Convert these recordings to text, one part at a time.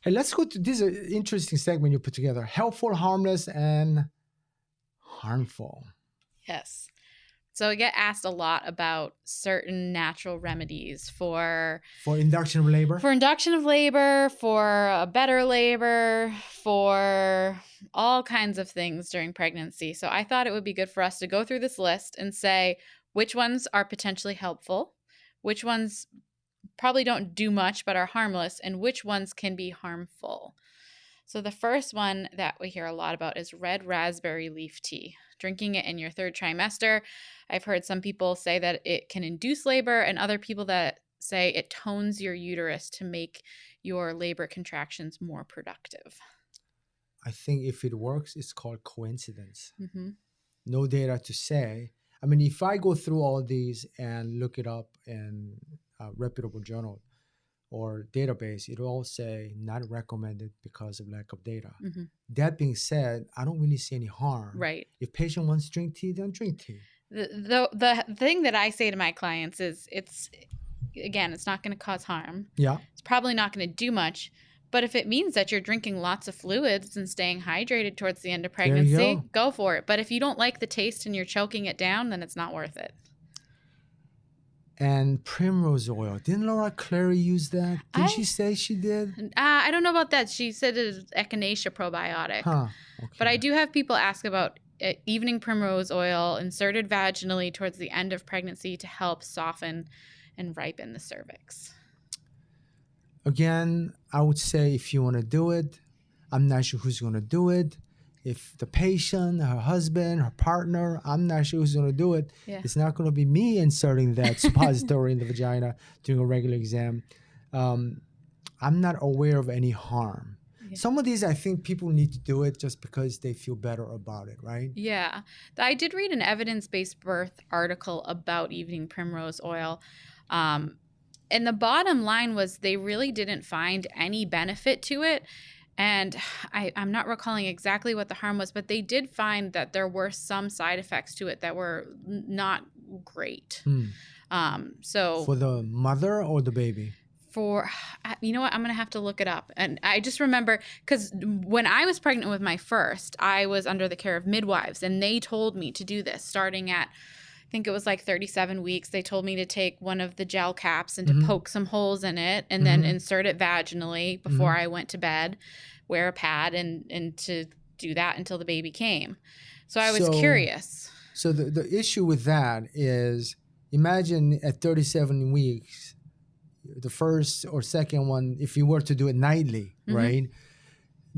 Hey, let's go to this interesting segment you put together. Helpful, harmless, and harmful. Yes. So I get asked a lot about certain natural remedies for induction of labor? For induction of labor, for a better labor, for all kinds of things during pregnancy. So I thought it would be good for us to go through this list and say which ones are potentially helpful, which ones probably don't do much but are harmless, and which ones can be harmful. So the first one that we hear a lot about is red raspberry leaf tea. Drinking it in your third trimester. I've heard some people say that it can induce labor, and other people that say it tones your uterus to make your labor contractions more productive. I think if it works, it's called coincidence. Mm-hmm. No data to say. I mean, if I go through all these and look it up in a reputable journal or database, it'll all say not recommended because of lack of data. Mm-hmm. That being said, I don't really see any harm. Right. If patient wants to drink tea, then drink tea. The thing that I say to my clients is it's not going to cause harm. Yeah. It's probably not going to do much. But if it means that you're drinking lots of fluids and staying hydrated towards the end of pregnancy, go for it. But if you don't like the taste and you're choking it down, then it's not worth it. And Primrose Oil. Didn't Laura Clary use that? Didn't she say she did? I don't know about that. She said it is echinacea probiotic. Huh. Okay. But I do have people ask about evening primrose oil inserted vaginally towards the end of pregnancy to help soften and ripen the cervix. Again, I would say if you want to do it, I'm not sure who's going to do it. If the patient, her husband, her partner, I'm not sure who's going to do it. Yeah. It's not going to be me inserting that suppository in the vagina during a regular exam. I'm not aware of any harm. Yeah. Some of these, I think people need to do it just because they feel better about it, right? Yeah. I did read an evidence-based birth article about evening primrose oil. And the bottom line was they really didn't find any benefit to it. And I'm not recalling exactly what the harm was, but they did find that there were some side effects to it that were not great. So for the mother or the baby? You know what? I'm going to have to look it up. And I just remember because when I was pregnant with my first, I was under the care of midwives, and they told me to do this starting at, I think it was like 37 weeks. They told me to take one of the gel caps and to poke some holes in it and then insert it vaginally before I went to bed, wear a pad and to do that until the baby came. So I was curious. So the issue with that is, imagine at 37 weeks, the first or second one, if you were to do it nightly, right?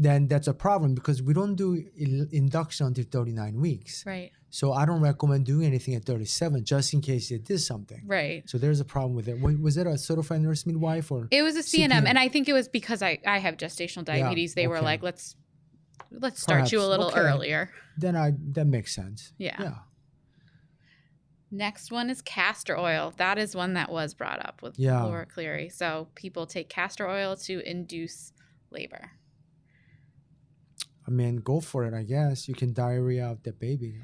Then that's a problem because we don't do induction until 39 weeks. Right. So I don't recommend doing anything at 37 just in case it did something. Right. So there's a problem with it. Was it a certified nurse midwife or? It was a CNM, and I think it was because I have gestational diabetes. They were like, let's start you a little earlier. Then that makes sense. Yeah. Next one is castor oil. That is one that was brought up with Laura Cleary. So people take castor oil to induce labor. I mean, go for it, I guess. You can diarrhea out the baby.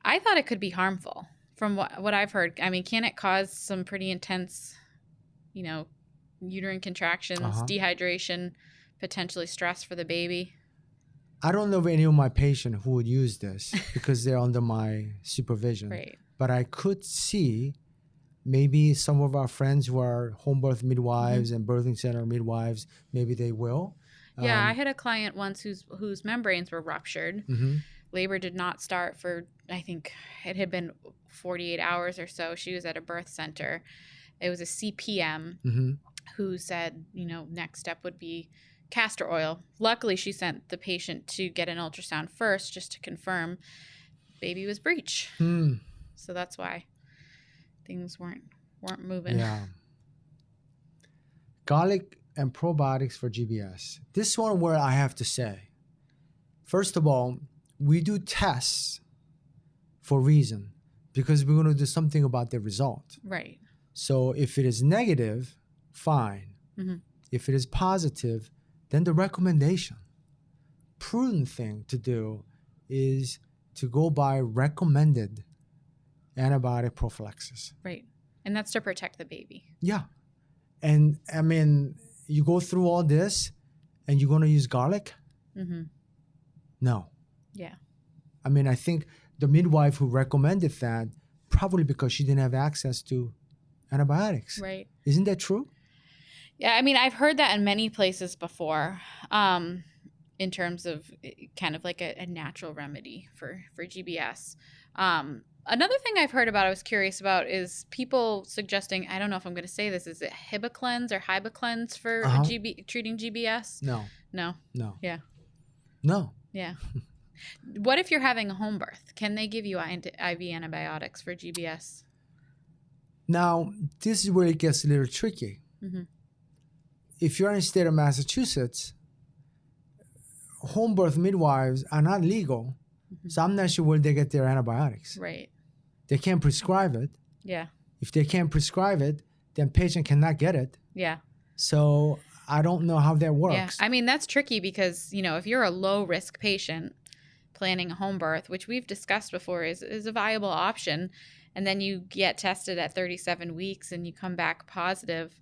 I thought it could be harmful from what I've heard. I mean, can it cause some pretty intense, uterine contractions, dehydration, potentially stress for the baby? I don't know of any of my patients who would use this because they're under my supervision. Right. But I could see maybe some of our friends who are home birth midwives and birthing center midwives, maybe they will. Yeah, I had a client once whose membranes were ruptured. Labor did not start for, I think it had been 48 hours or so. She was at a birth center. It was a CPM who said, next step would be castor oil. Luckily, she sent the patient to get an ultrasound first just to confirm baby was breech. So that's why things weren't moving. Yeah. Garlic and probiotics for GBS. This one where I have to say, first of all, we do tests for a reason because we're going to do something about the result. Right. So if it is negative, fine. If it is positive, then the recommendation, prudent thing to do is to go by recommended antibiotic prophylaxis. Right. And that's to protect the baby. Yeah. And I mean, you go through all this, and you're going to use garlic? Mm-hmm. No. Yeah. I mean, I think the midwife who recommended that probably because she didn't have access to antibiotics. Right. Isn't that true? Yeah, I mean, I've heard that in many places before, in terms of kind of like a natural remedy for GBS. Another thing I've heard about, I was curious about, is people suggesting, I don't know if I'm going to say this, is it Hibiclens or Hibiclens for treating GBS? No. No. No. Yeah. No. Yeah. What if you're having a home birth? Can they give you IV antibiotics for GBS? Now, this is where it gets a little tricky. Mm-hmm. If you're in the state of Massachusetts, home birth midwives are not legal, so I'm not sure where they get their antibiotics. Right. They can't prescribe it. Yeah. If they can't prescribe it, then patient cannot get it. Yeah. So I don't know how that works. Yeah. I mean, that's tricky because, if you're a low-risk patient planning a home birth, which we've discussed before is a viable option, and then you get tested at 37 weeks and you come back positive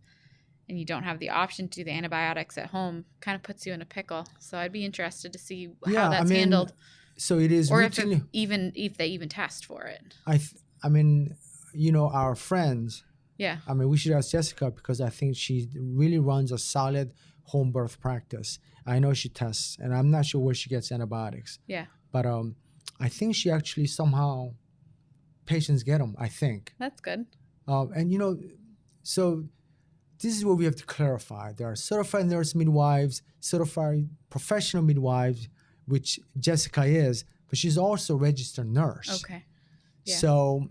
and you don't have the option to do the antibiotics at home, kind of puts you in a pickle. So I'd be interested to see how that's handled. So it is, or if they even test for it. I mean, our friends. Yeah. I mean, we should ask Jessica because I think she really runs a solid home birth practice. I know she tests, and I'm not sure where she gets antibiotics. Yeah. But I think she actually somehow patients get them. I think. That's good. And so this is what we have to clarify. There are certified nurse midwives, certified professional midwives, which Jessica is, but she's also a registered nurse. Okay. Yeah. So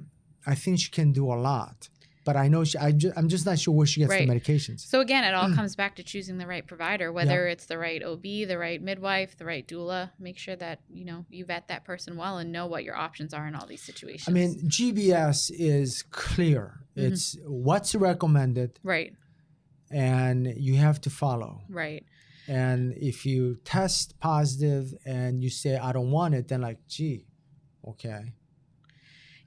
I think she can do a lot. But I know I'm just not sure where she gets the medications. So again, it all comes back to choosing the right provider, whether it's the right OB, the right midwife, the right doula. Make sure that, you vet that person well and know what your options are in all these situations. I mean, GBS is clear. Mm-hmm. It's what's recommended. Right. And you have to follow. Right. And if you test positive and you say, I don't want it, then okay.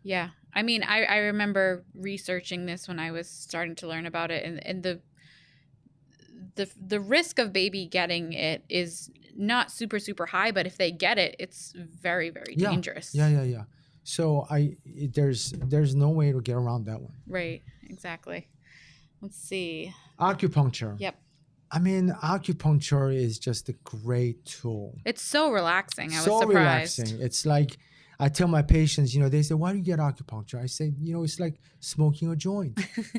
Yeah. I mean, I remember researching this when I was starting to learn about it, and the risk of baby getting it is not super, super high, but if they get it, it's very, very dangerous. Yeah. So there's no way to get around that one. Right. Exactly. Let's see. Acupuncture. Yep. I mean, acupuncture is just a great tool. It's so relaxing. I was so surprised. Relaxing. It's like, I tell my patients, they say, why do you get acupuncture? I say, it's like smoking a joint.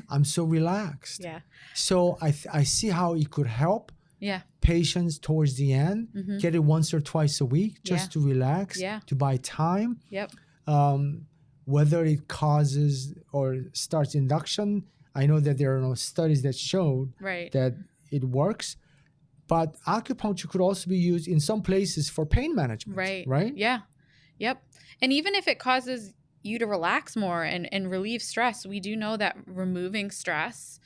I'm so relaxed. Yeah. So I see how it could help patients towards the end. Mm-hmm. Get it once or twice a week just to relax, to buy time. Yep. Whether it causes or starts induction, I know that there are no studies that showed that it works. But acupuncture could also be used in some places for pain management. Right? Yeah. Yep. And even if it causes you to relax more and relieve stress, we do know that removing stress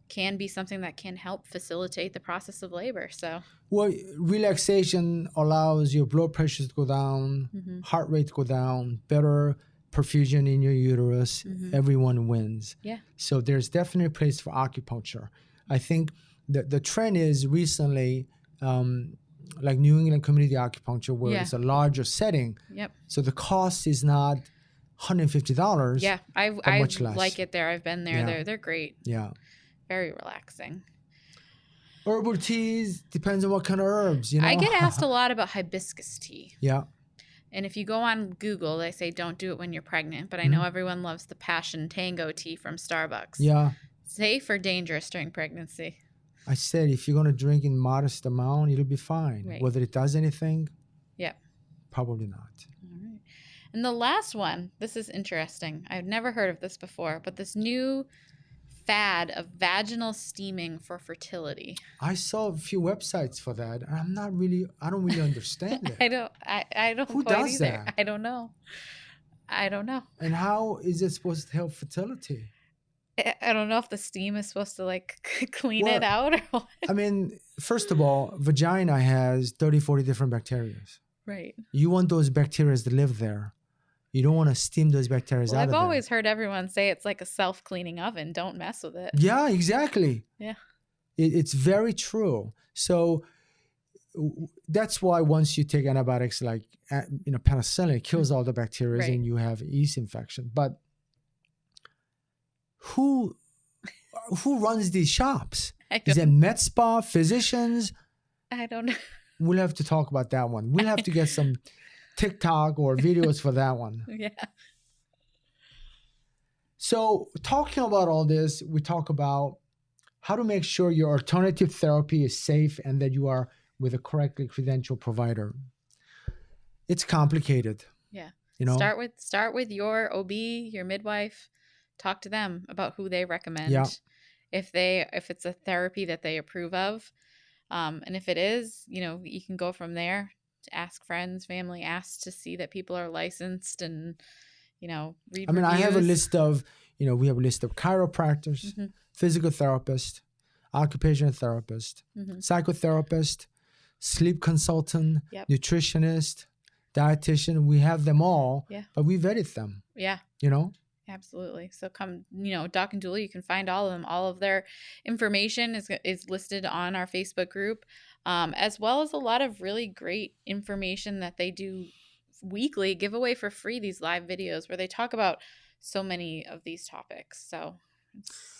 can be something that can help facilitate the process of labor. So, well, relaxation allows your blood pressure to go down, heart rate to go down, better perfusion in your uterus. Everyone wins. Yeah. So there's definitely a place for acupuncture. I think the trend is recently, like New England Community Acupuncture, where it's a larger setting. Yep. So the cost is not $150. Yeah, I much less. Like it there. I've been there. Yeah. They're great. Yeah. Very relaxing. Herbal teas, depends on what kind of herbs, I get asked a lot about hibiscus tea. Yeah. And if you go on Google, they say don't do it when you're pregnant. But I know everyone loves the Passion Tango tea from Starbucks. Yeah. Safe or dangerous during pregnancy? I said if you're going to drink in modest amount, it'll be fine. Right. Whether it does anything, probably not. All right. And the last one, this is interesting. I've never heard of this before, but this new fad of vaginal steaming for fertility. I saw a few websites for that, and I don't really understand it. I don't Who quite does either. that? I don't know. And how is it supposed to help fertility? I don't know if the steam is supposed to clean it out or what. I mean, first of all, vagina has 30, 40 different bacteria. Right. You want those bacteria to live there. You don't want to steam those bacteria out of there. I've always heard everyone say it's like a self-cleaning oven. Don't mess with it. Yeah, exactly. Yeah. It's very true. So that's why once you take antibiotics like penicillin, it kills all the bacteria Right. and you have yeast infection. But who runs these shops? Is it med spa, physicians? I don't know. We'll have to talk about that one. We'll have to get some TikTok or videos for that one. Yeah. So talking about all this, we talk about how to make sure your alternative therapy is safe and that you are with a correctly credentialed provider. It's complicated. Yeah. Start with your OB, your midwife. Talk to them about who they recommend. Yeah. If it's a therapy that they approve of. And if it is, you can go from there to ask friends, family, ask to see that people are licensed and, read reviews. I have a list of, we have a list of chiropractors, physical therapists, occupational therapist, psychotherapist, sleep consultant, nutritionist, dietitian. We have them all, but we vetted them. Yeah. Absolutely. So come, Doc and Julie, you can find all of them. All of their information is listed on our Facebook group, as well as a lot of really great information that they do weekly, give away for free, these live videos where they talk about so many of these topics. So